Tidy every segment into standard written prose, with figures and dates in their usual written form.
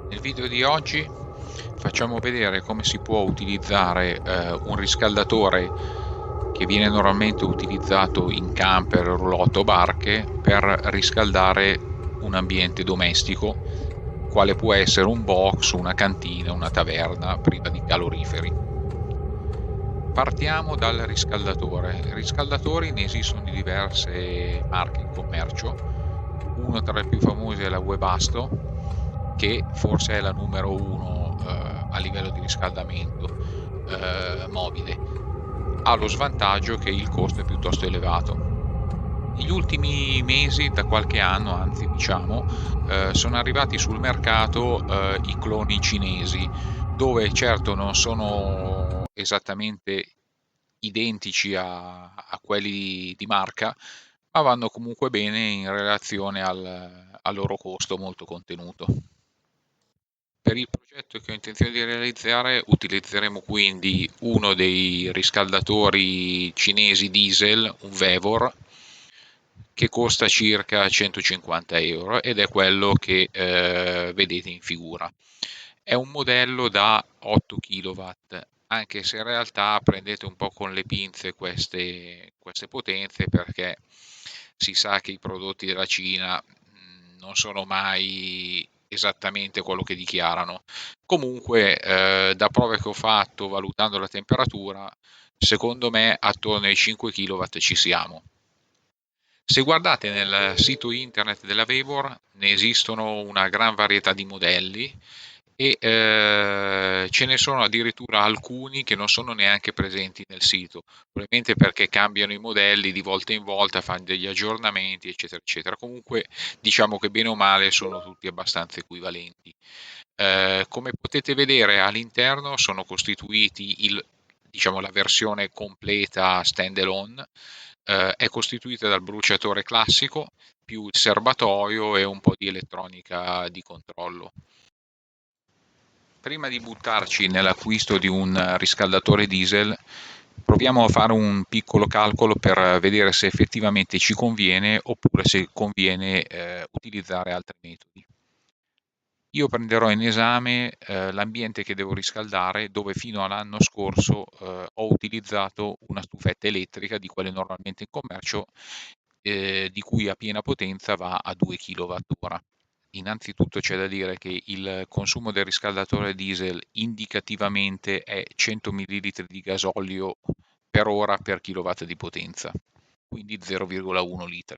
Nel video di oggi facciamo vedere come si può utilizzare un riscaldatore che viene normalmente utilizzato in camper, roulotte o barche per riscaldare un ambiente domestico, quale può essere un box, una cantina, una taverna priva di caloriferi. Partiamo dal riscaldatore. Riscaldatori ne esistono di diverse marche in commercio. Uno tra le più famose è la Webasto, che forse è la numero uno a livello di riscaldamento mobile. Ha lo svantaggio che il costo è piuttosto elevato. Negli ultimi mesi, da qualche anno, anzi diciamo, sono arrivati sul mercato i cloni cinesi, dove certo non sono esattamente identici a quelli di marca, ma vanno comunque bene in relazione al loro costo molto contenuto. Per il progetto che ho intenzione di realizzare utilizzeremo quindi uno dei riscaldatori cinesi diesel, un Vevor, che costa circa 150 euro ed è quello che vedete in figura. È un modello da 8 kW, anche se in realtà prendete un po' con le pinze queste potenze, perché si sa che i prodotti della Cina non sono mai esattamente quello che dichiarano. Comunque, da prove che ho fatto valutando la temperatura, secondo me attorno ai 5 kW ci siamo. Se guardate nel sito internet della Vevor ne esistono una gran varietà di modelli e ce ne sono addirittura alcuni che non sono neanche presenti nel sito, probabilmente perché cambiano i modelli di volta in volta, fanno degli aggiornamenti, eccetera, eccetera. Comunque diciamo che bene o male sono tutti abbastanza equivalenti. Come potete vedere all'interno sono costituiti diciamo, la versione completa standalone, è costituita dal bruciatore classico più il serbatoio e un po' di elettronica di controllo. Prima di buttarci nell'acquisto di un riscaldatore diesel, proviamo a fare un piccolo calcolo per vedere se effettivamente ci conviene oppure se conviene utilizzare altri metodi. Io prenderò in esame l'ambiente che devo riscaldare, dove fino all'anno scorso ho utilizzato una stufetta elettrica di quelle normalmente in commercio, di cui a piena potenza va a 2 kWh. Innanzitutto c'è da dire che il consumo del riscaldatore diesel indicativamente è 100 ml di gasolio per ora per kilowatt di potenza, quindi 0,1 litri.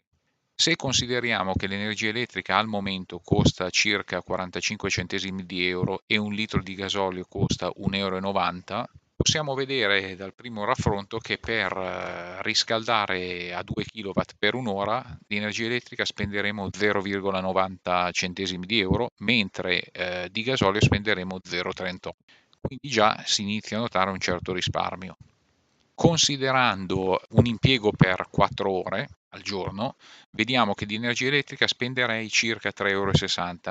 Se consideriamo che l'energia elettrica al momento costa circa 45 centesimi di euro e un litro di gasolio costa 1,90 euro, possiamo vedere dal primo raffronto che per riscaldare a 2 kW per un'ora di energia elettrica spenderemo 0,90 centesimi di euro, mentre di gasolio spenderemo 0,38. Quindi già si inizia a notare un certo risparmio. Considerando un impiego per 4 ore al giorno, vediamo che di energia elettrica spenderei circa 3,60 euro,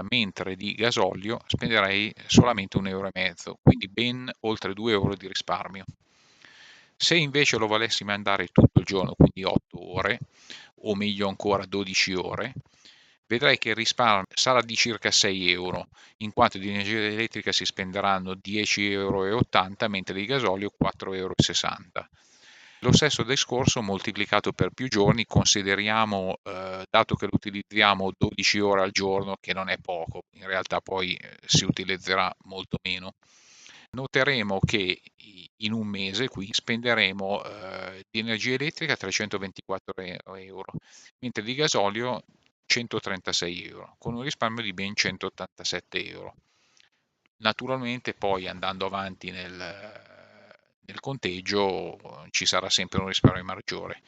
mentre di gasolio spenderei solamente 1,5 euro, quindi ben oltre 2 euro di risparmio. Se invece lo volessimo andare tutto il giorno, quindi 8 ore, o meglio ancora 12 ore, vedrei che il risparmio sarà di circa 6 euro, in quanto di energia elettrica si spenderanno 10,80 euro, mentre di gasolio 4,60 euro. Lo stesso discorso moltiplicato per più giorni, consideriamo, dato che lo utilizziamo 12 ore al giorno, che non è poco, in realtà poi si utilizzerà molto meno, noteremo che in un mese qui spenderemo di energia elettrica 324 euro, mentre di gasolio 136 euro, con un risparmio di ben 187 euro. Naturalmente poi andando avanti nel conteggio ci sarà sempre un risparmio maggiore.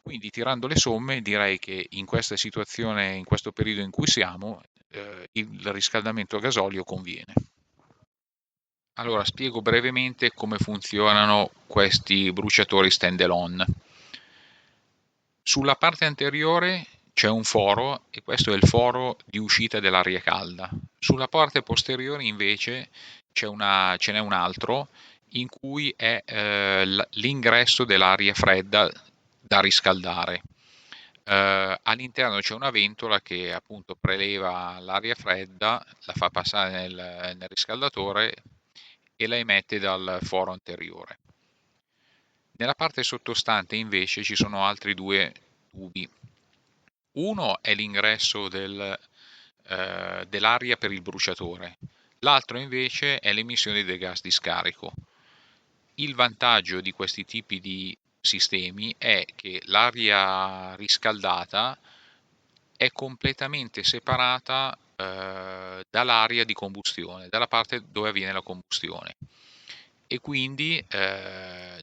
Quindi tirando le somme direi che in questa situazione, in questo periodo in cui siamo, il riscaldamento a gasolio conviene. Allora, spiego brevemente come funzionano questi bruciatori stand-alone. Sulla parte anteriore c'è un foro e questo è il foro di uscita dell'aria calda. Sulla parte posteriore invece ce n'è un altro in cui è l'ingresso dell'aria fredda da riscaldare. All'interno c'è una ventola che appunto preleva l'aria fredda, la fa passare nel riscaldatore e la emette dal foro anteriore. Nella parte sottostante invece ci sono altri due tubi. Uno è l'ingresso dell'aria per il bruciatore, l'altro invece è l'emissione del gas di scarico. Il vantaggio di questi tipi di sistemi è che l'aria riscaldata è completamente separata dall'aria di combustione, dalla parte dove avviene la combustione e quindi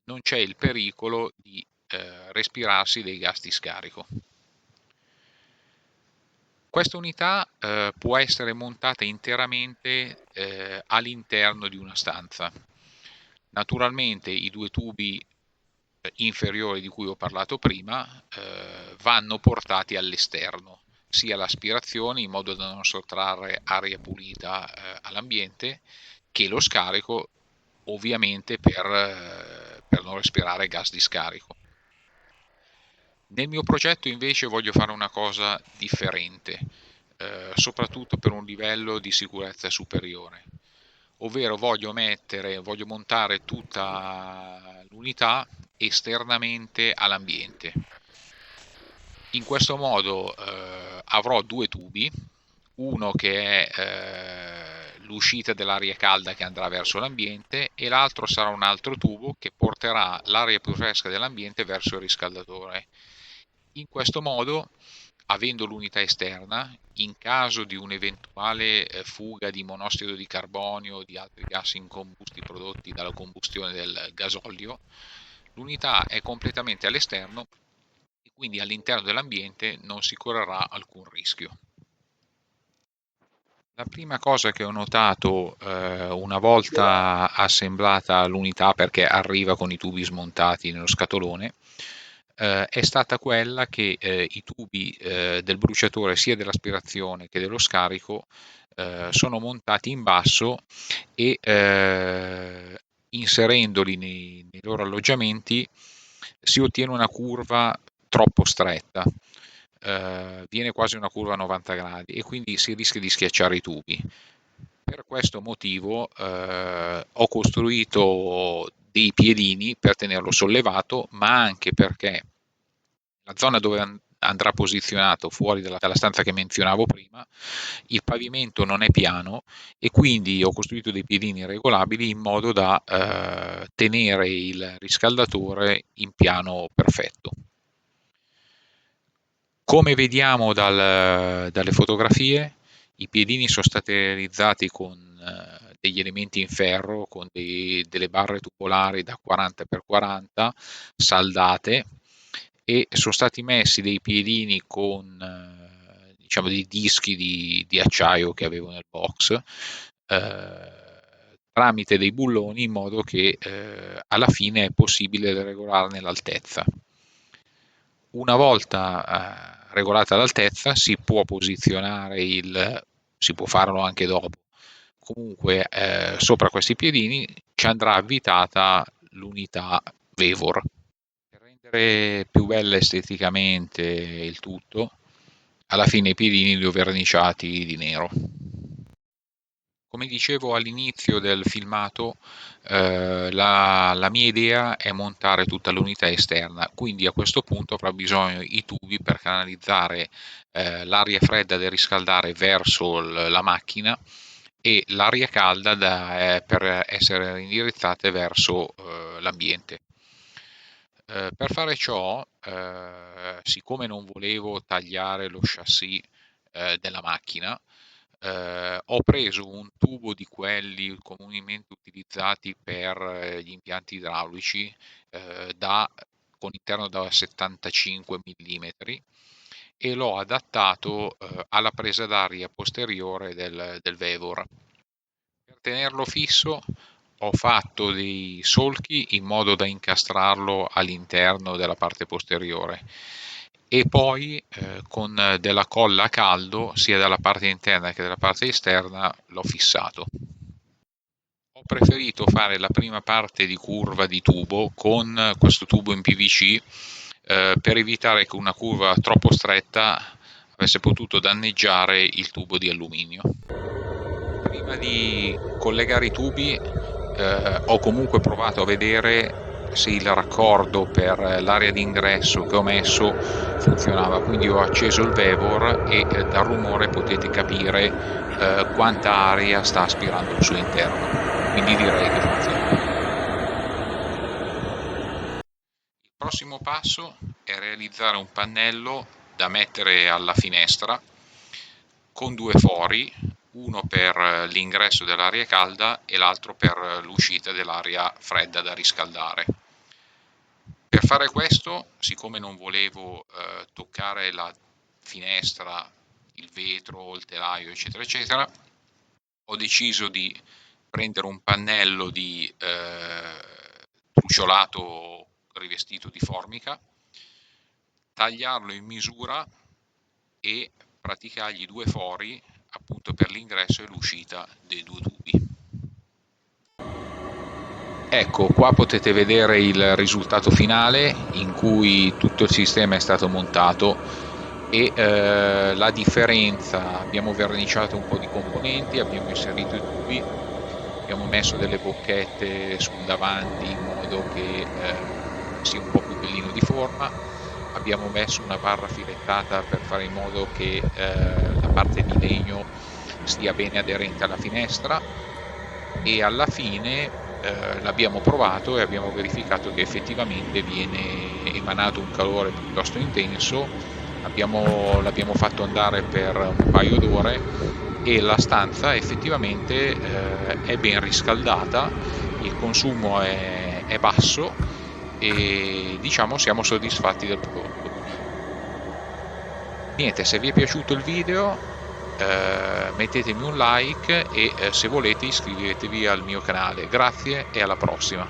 non c'è il pericolo di respirarsi dei gas di scarico. Questa unità può essere montata interamente all'interno di una stanza. Naturalmente i due tubi inferiori di cui ho parlato prima vanno portati all'esterno, sia l'aspirazione in modo da non sottrarre aria pulita all'ambiente, che lo scarico ovviamente per non respirare gas di scarico. Nel mio progetto invece voglio fare una cosa differente, soprattutto per un livello di sicurezza superiore, ovvero voglio montare tutta l'unità esternamente all'ambiente. In questo modo avrò due tubi, uno che è l'uscita dell'aria calda che andrà verso l'ambiente e l'altro sarà un altro tubo che porterà l'aria più fresca dell'ambiente verso il riscaldatore. In questo modo, avendo l'unità esterna, in caso di un'eventuale fuga di monossido di carbonio o di altri gas incombusti prodotti dalla combustione del gasolio, l'unità è completamente all'esterno e quindi all'interno dell'ambiente non si correrà alcun rischio. La prima cosa che ho notato una volta assemblata l'unità, perché arriva con i tubi smontati nello scatolone, è stata quella che i tubi del bruciatore sia dell'aspirazione che dello scarico sono montati in basso e inserendoli nei loro alloggiamenti si ottiene una curva troppo stretta, viene quasi una curva a 90 gradi e quindi si rischia di schiacciare i tubi. Per questo motivo ho costruito dei piedini per tenerlo sollevato, ma anche perché la zona dove andrà posizionato fuori dalla stanza che menzionavo prima, il pavimento non è piano e quindi ho costruito dei piedini regolabili in modo da tenere il riscaldatore in piano perfetto. Come vediamo dalle fotografie, i piedini sono stati realizzati con degli elementi in ferro, con delle barre tubulari da 40x40 saldate e sono stati messi dei piedini con diciamo dei dischi di acciaio che avevo nel box tramite dei bulloni in modo che alla fine è possibile regolarne l'altezza. Una volta regolata l'altezza si può posizionare si può farlo anche dopo. Comunque sopra questi piedini ci andrà avvitata l'unità Vevor. Per rendere più bella esteticamente il tutto, alla fine i piedini li ho verniciati di nero. Come dicevo all'inizio del filmato, la mia idea è montare tutta l'unità esterna, quindi a questo punto avrà bisogno i tubi per canalizzare l'aria fredda del riscaldare verso la macchina e l'aria calda per essere indirizzate verso l'ambiente. Per fare ciò, siccome non volevo tagliare lo chassis della macchina, ho preso un tubo di quelli comunemente utilizzati per gli impianti idraulici con interno da 75 mm e l'ho adattato alla presa d'aria posteriore del Vevor. Per tenerlo fisso ho fatto dei solchi in modo da incastrarlo all'interno della parte posteriore e poi con della colla a caldo sia dalla parte interna che dalla parte esterna l'ho fissato. Ho preferito fare la prima parte di curva di tubo con questo tubo in PVC per evitare che una curva troppo stretta avesse potuto danneggiare il tubo di alluminio. Prima di collegare i tubi ho comunque provato a vedere se il raccordo per l'area d'ingresso che ho messo funzionava, quindi ho acceso il Vevor e dal rumore potete capire quanta aria sta aspirando al suo interno, quindi direi che funziona. Il prossimo passo è realizzare un pannello da mettere alla finestra con due fori, uno per l'ingresso dell'aria calda e l'altro per l'uscita dell'aria fredda da riscaldare. Per fare questo, siccome non volevo toccare la finestra, il vetro, il telaio, eccetera, eccetera, ho deciso di prendere un pannello di truciolato rivestito di formica, tagliarlo in misura e praticargli due fori appunto per l'ingresso e l'uscita dei due tubi. Ecco, qua potete vedere il risultato finale in cui tutto il sistema è stato montato e la differenza: abbiamo verniciato un po' di componenti, abbiamo inserito i tubi, abbiamo messo delle bocchette sul davanti in modo che sia un po' più bellino di forma, abbiamo messo una barra filettata per fare in modo che la parte di legno stia bene aderente alla finestra, e alla fine l'abbiamo provato e abbiamo verificato che effettivamente viene emanato un calore piuttosto intenso. L'abbiamo fatto andare per un paio d'ore e la stanza effettivamente è ben riscaldata, il consumo è basso e diciamo siamo soddisfatti del prodotto. Niente, se vi è piaciuto il video mettetemi un like e se volete iscrivetevi al mio canale. Grazie e alla prossima.